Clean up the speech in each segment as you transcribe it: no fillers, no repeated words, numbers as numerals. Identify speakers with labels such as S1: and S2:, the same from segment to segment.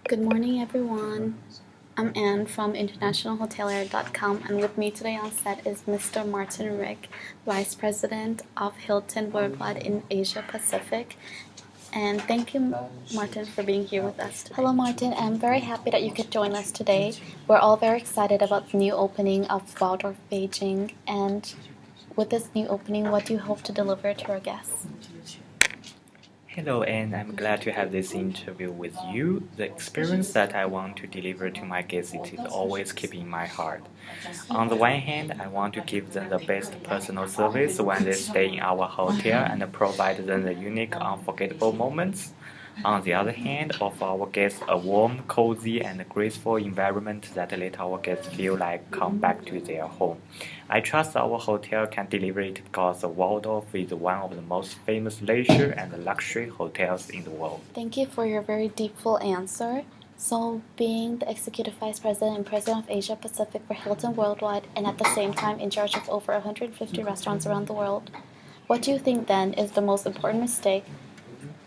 S1: Good morning, everyone. I'm Anne from internationalhotelier.com, and with me today on set is Mr. Martin Rick, Vice President of Hilton Worldwide in Asia Pacific. And thank you, Martin, for being here with us today. Hello, Martin. I'm very happy that you could join us today. We're all very excited about the new opening of Waldorf Beijing. And with this new opening, what do you hope to deliver to our guests?
S2: Hello, and I'm glad to have this interview with you. The experience that I want to deliver to my guests is always keeping my heart. On the one hand, I want to give them the best personal service when they stay in our hotel and provide them the unique, unforgettable moments. On the other hand, offer our guests a warm, cozy, and graceful environment that let our guests feel like come back to their home. I trust our hotel can deliver it because the Waldorf is one of the most famous leisure and luxury hotels in the world.
S1: Thank you for your very deep, full answer. So, being the Executive Vice President and President of Asia Pacific for Hilton Worldwide, and at the same time in charge of over 150 restaurants around the world, what do you think then is the most important mistake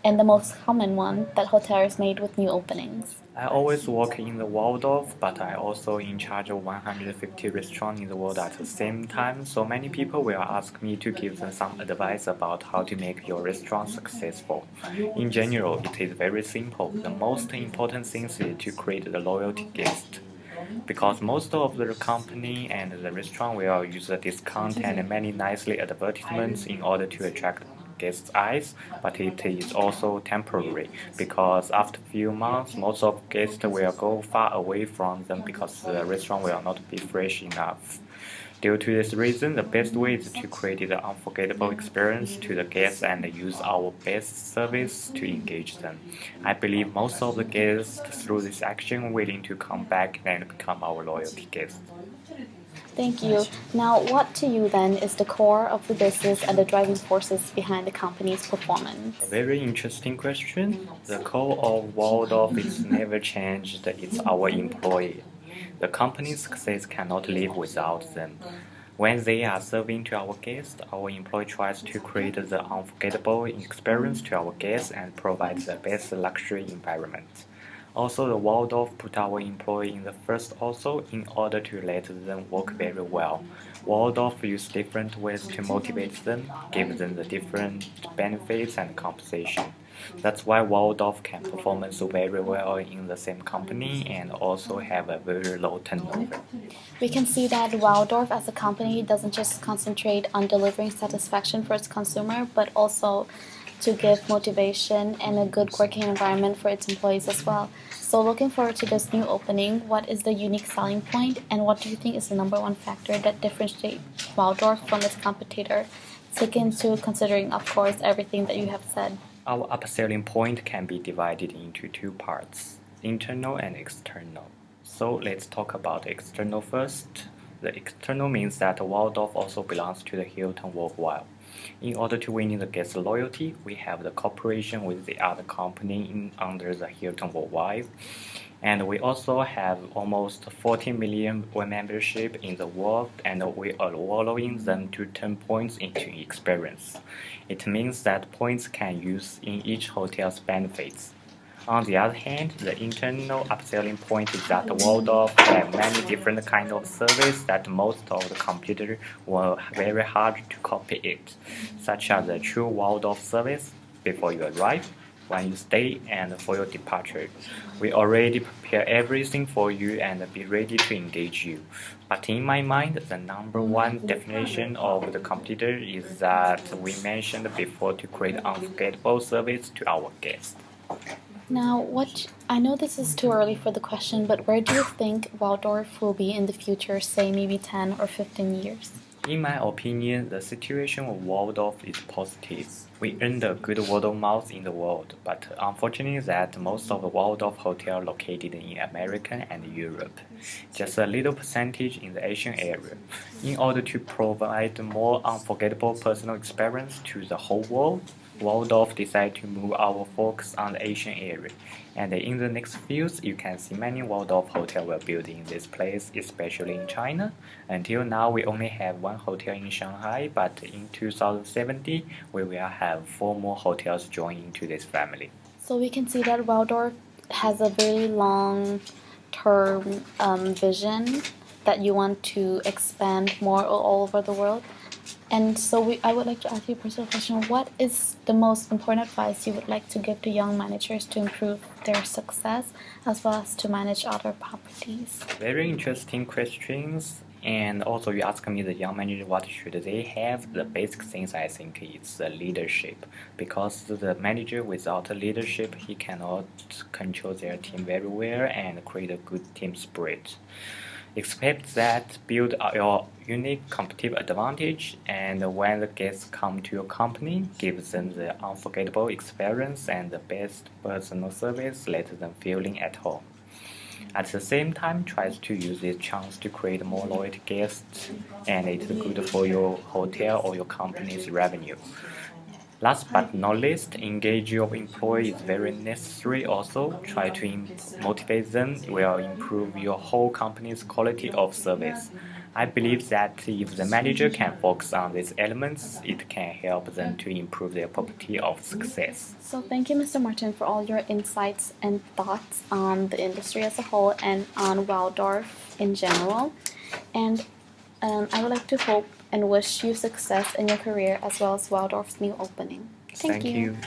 S1: and the most common one that hoteliers made with new openings?
S2: I always work in the Waldorf, but I also in charge of 150 restaurants in the world at the same time. So many people will ask me to give them some advice about how to make your restaurant successful. In general, it is very simple. The most important thing is to create the loyalty guest. Because most of the company and the restaurant will use a discount and many nicely advertisements in order to attract guests' eyes, but it is also temporary because after a few months, most of guests will go far away from them because the restaurant will not be fresh enough. Due to this reason, the best way is to create an unforgettable experience to the guests and use our best service to engage them. I believe most of the guests through this action willing to come back and become our loyalty guests.
S1: Thank you. Now, what to you then is the core of the business and the driving forces behind the company's performance?
S2: A very interesting question. The core of Waldorf is never changed. It's our employee. The company's success cannot live without them. When they are serving to our guests, our employee tries to create the unforgettable experience to our guests and provide the best luxury environment. Also, the Waldorf put our employee in the first also in order to let them work very well. Waldorf use different ways to motivate them, give them the different benefits and compensation. That's why Waldorf can perform so very well in the same company and also have a very low turnover.
S1: We can see that Waldorf as a company doesn't just concentrate on delivering satisfaction for its consumer, but also to give motivation and a good working environment for its employees as well. So looking forward to this new opening, what is the unique selling point and what do you think is the number one factor that differentiates Waldorf from its competitor? Taking into considering, of course, everything that you have said.
S2: Our upselling point can be divided into two parts, internal and external. So let's talk about external first. The external means that Waldorf also belongs to the Hilton Worldwide. In order to win the guest loyalty, we have the cooperation with the other company under the Hilton Worldwide. And we also have almost 40 million membership in the world, and we are allowing them to turn points into experience. It means that points can use in each hotel's benefits. On the other hand, the internal upselling point is that Waldorf have many different kinds of service that most of the competitors were very hard to copy it, such as the true Waldorf service before you arrive, when you stay, and for your departure. We already prepare everything for you and be ready to engage you. But in my mind, the number one definition of the competitor is that we mentioned before to create unforgettable service to our guests.
S1: Now, I know this is too early for the question, but where do you think Waldorf will be in the future, say maybe 10 or 15 years?
S2: In my opinion, the situation of Waldorf is positive. We earned a good word of mouth in the world, but unfortunately that most of the Waldorf hotels located in America and Europe, just a little percentage in the Asian area. In order to provide more unforgettable personal experience to the whole world, Waldorf decided to move our focus on the Asian area, and in the next few years, you can see many Waldorf hotels were built in this place, especially in China. Until now, we only have one hotel in Shanghai, but in 2070, we will have 4 more hotels join into this family.
S1: So we can see that Waldorf has a very long term vision that you want to expand more all over the world. And so I would like to ask you a personal question. What is the most important advice you would like to give to young managers to improve their success as well as to manage other properties?
S2: Very interesting questions. And also you ask me the young manager what should they have. The basic things I think is leadership, because the manager without leadership he cannot control their team very well and create a good team spirit. Expect that build your unique competitive advantage, and when the guests come to your company, give them the unforgettable experience and the best personal service, let them feeling at home. At the same time, try to use this chance to create more loyal guests, and it's good for your hotel or your company's revenue. Last but not least, engage your employees is very necessary also. Try to motivate them will improve your whole company's quality of service. I believe that if the manager can focus on these elements, it can help them to improve their probability of success.
S1: So thank you, Mr. Martin, for all your insights and thoughts on the industry as a whole and on Waldorf in general. And I would like to hope and wish you success in your career as well as Waldorf's new opening. Thank you.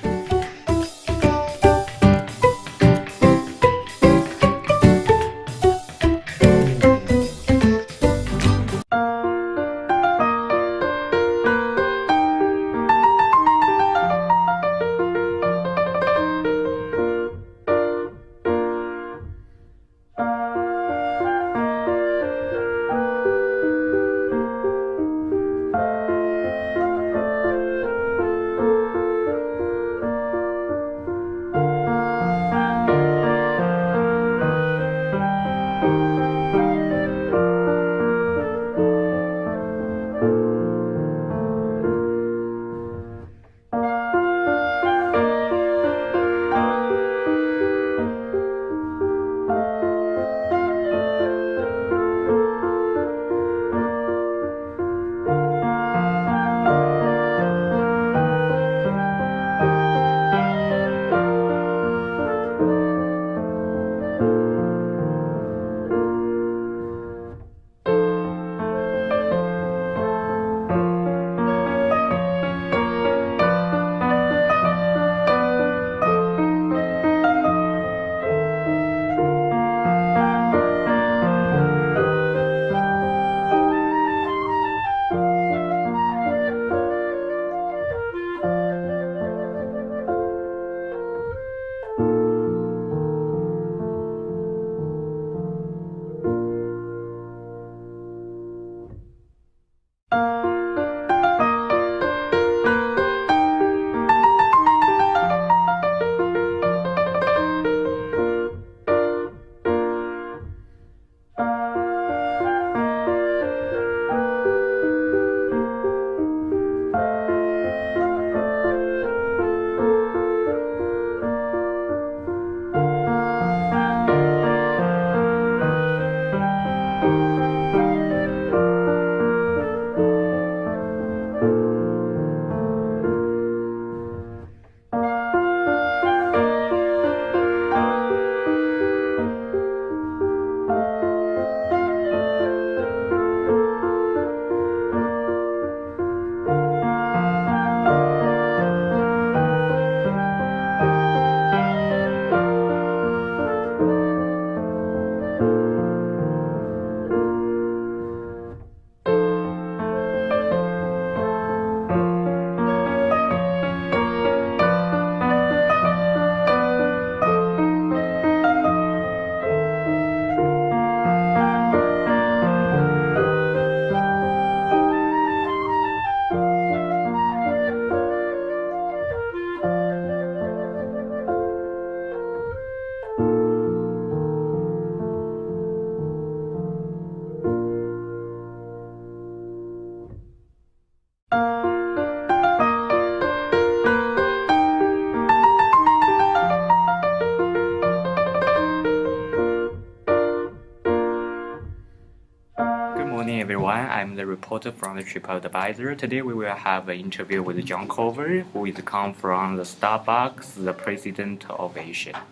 S2: everyone. I'm the reporter from the TripAdvisor. Today we will have an interview with John Cover, who is come from the Starbucks, the president of Asia.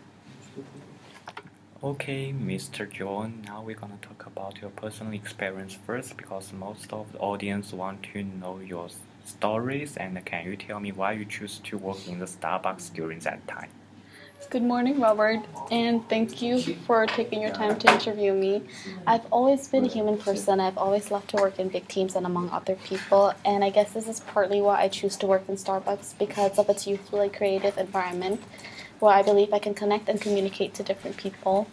S2: Okay, Mr. John, now we're gonna talk about your personal experience first because most of the audience want to know your stories and can you tell me why you choose to work in the Starbucks during that time?
S1: Good morning, Robert, and thank you for taking your time to interview me. I've always been a human person. I've always loved to work in big teams and among other people, and I guess this is partly why I choose to work in Starbucks because of its youthfully creative environment where I believe I can connect and communicate to different people.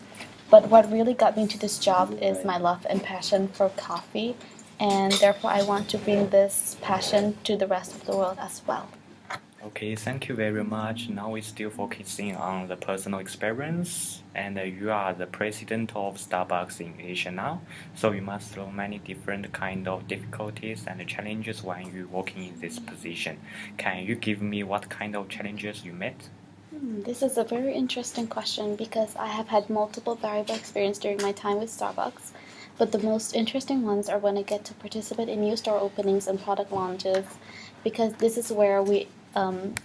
S1: But what really got me into this job is my love and passion for coffee, and therefore I want to bring this passion to the rest of the world as well.
S2: Okay, thank you very much. Now we're still focusing on the personal experience, and you are the president of Starbucks in Asia now, so you must know many different kind of difficulties and challenges when you working in this position. Can you give me what kind of challenges you met?
S1: This is a very interesting question because I have had multiple variable experience during my time with Starbucks, but the most interesting ones are when I get to participate in new store openings and product launches because this is where we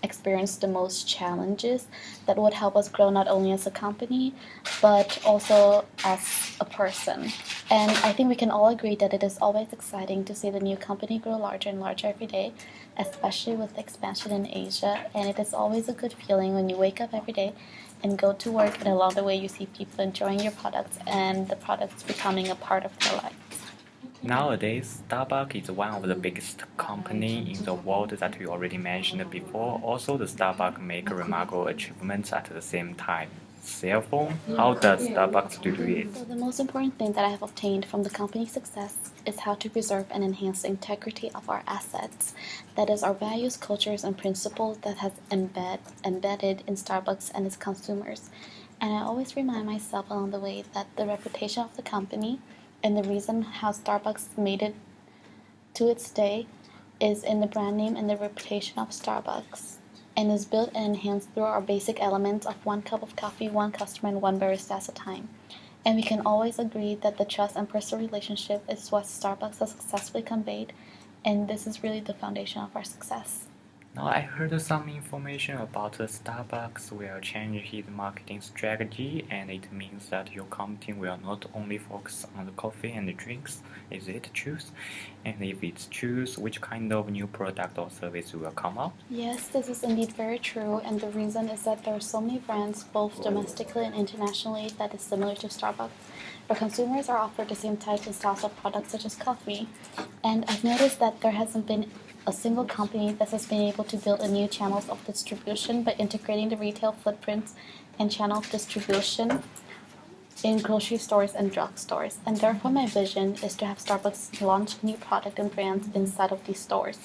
S1: experience the most challenges that would help us grow not only as a company but also as a person. And I think we can all agree that it is always exciting to see the new company grow larger and larger every day, especially with expansion in Asia. And it is always a good feeling when you wake up every day and go to work, and along the way, you see people enjoying your products and the products becoming a part of their lives.
S2: Nowadays, Starbucks is one of the biggest company in the world that we already mentioned before. Also, the Starbucks make remarkable achievements at the same time. Therefore, how does Starbucks do it?
S1: So the most important thing that I have obtained from the company's success is how to preserve and enhance the integrity of our assets. That is our values, cultures, and principles that has embedded in Starbucks and its consumers. And I always remind myself along the way that the reputation of the company and the reason how Starbucks made it to its day is in the brand name and the reputation of Starbucks, and is built and enhanced through our basic elements of one cup of coffee, one customer, and one barista at a time. And we can always agree that the trust and personal relationship is what Starbucks has successfully conveyed, and this is really the foundation of our success.
S2: Now, I heard some information about the Starbucks will change its marketing strategy, and it means that your company will not only focus on the coffee and the drinks. Is it true? And if it's true, which kind of new product or service will come up?
S1: Yes, this is indeed very true, and the reason is that there are so many brands, both domestically and internationally, that is similar to Starbucks, where consumers are offered the same types and styles of products such as coffee. And I've noticed that there hasn't been a single company that has been able to build a new channels of distribution by integrating the retail footprints and channel of distribution in grocery stores and drugstores. And therefore my vision is to have Starbucks launch new product and brands inside of these stores.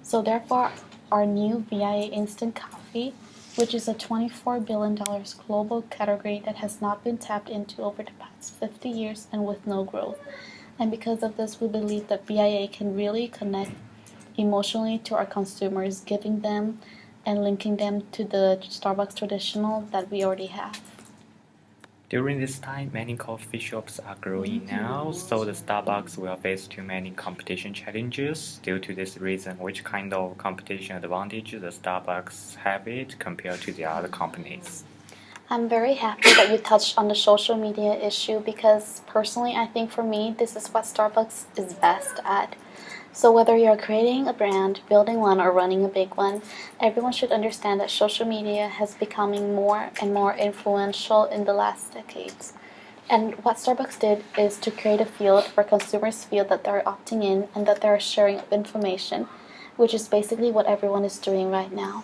S1: So therefore our new VIA Instant Coffee, which is a $24 billion global category that has not been tapped into over the past 50 years and with no growth. And because of this, we believe that VIA can really connect emotionally to our consumers, giving them and linking them to the Starbucks traditional that we already have.
S2: During this time, many coffee shops are growing now, so the Starbucks will face too many competition challenges. Due to this reason, which kind of competition advantage the Starbucks have it compared to the other companies?
S1: I'm very happy that you touched on the social media issue because personally I think for me this is what Starbucks is best at. So whether you're creating a brand, building one, or running a big one, everyone should understand that social media has becoming more and more influential in the last decades. And what Starbucks did is to create a field where consumers feel that they're opting in and that they're sharing of information, which is basically what everyone is doing right now.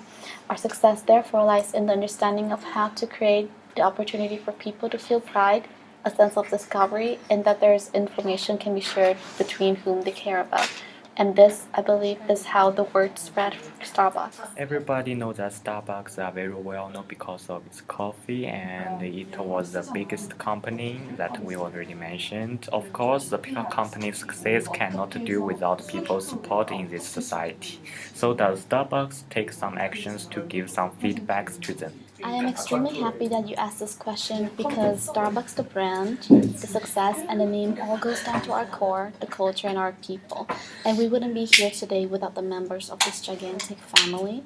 S1: Our success therefore lies in the understanding of how to create the opportunity for people to feel pride, a sense of discovery, and that there's information can be shared between whom they care about. And this, I believe, is how the word spread for Starbucks.
S2: Everybody knows that Starbucks are very well known because of its coffee, and it was the biggest company that we already mentioned. Of course, the company's success cannot do without people's support in this society. So does Starbucks take some actions to give some feedbacks to them?
S1: I am extremely happy that you asked this question because Starbucks, the brand, the success, and the name all goes down to our core, the culture, and our people. And we wouldn't be here today without the members of this gigantic family.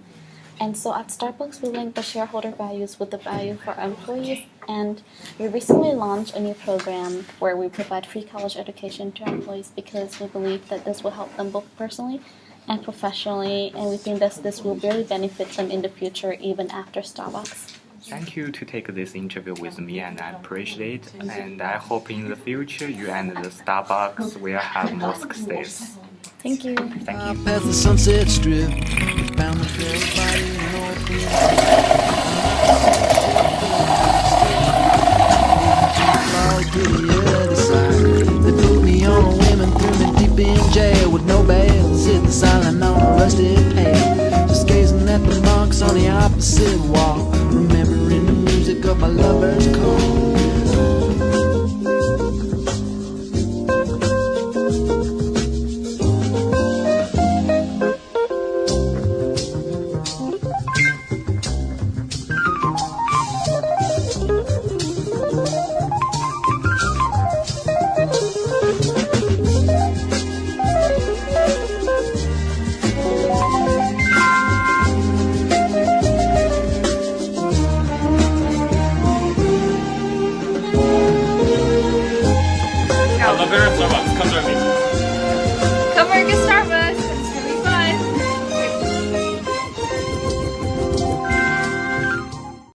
S1: And so at Starbucks, we link the shareholder values with the value for our employees. And we recently launched a new program where we provide free college education to our employees because we believe that this will help them both personally and professionally. And we think that this will really benefit them in the future, even after Starbucks.
S2: Thank you to take this interview with me, and I appreciate. And I hope in the future you and the Starbucks will have more success.
S1: Thank you.
S2: Thank you.
S3: Past the Sunset Strip, found the everybody in the other side. They put me on a women, threw me deep in jail with no bail, sitting silent on a rusted pail, just gazing at the marks on the opposite wall, remembering the music of my lover's call.
S2: I love it at Starbucks. Come join me.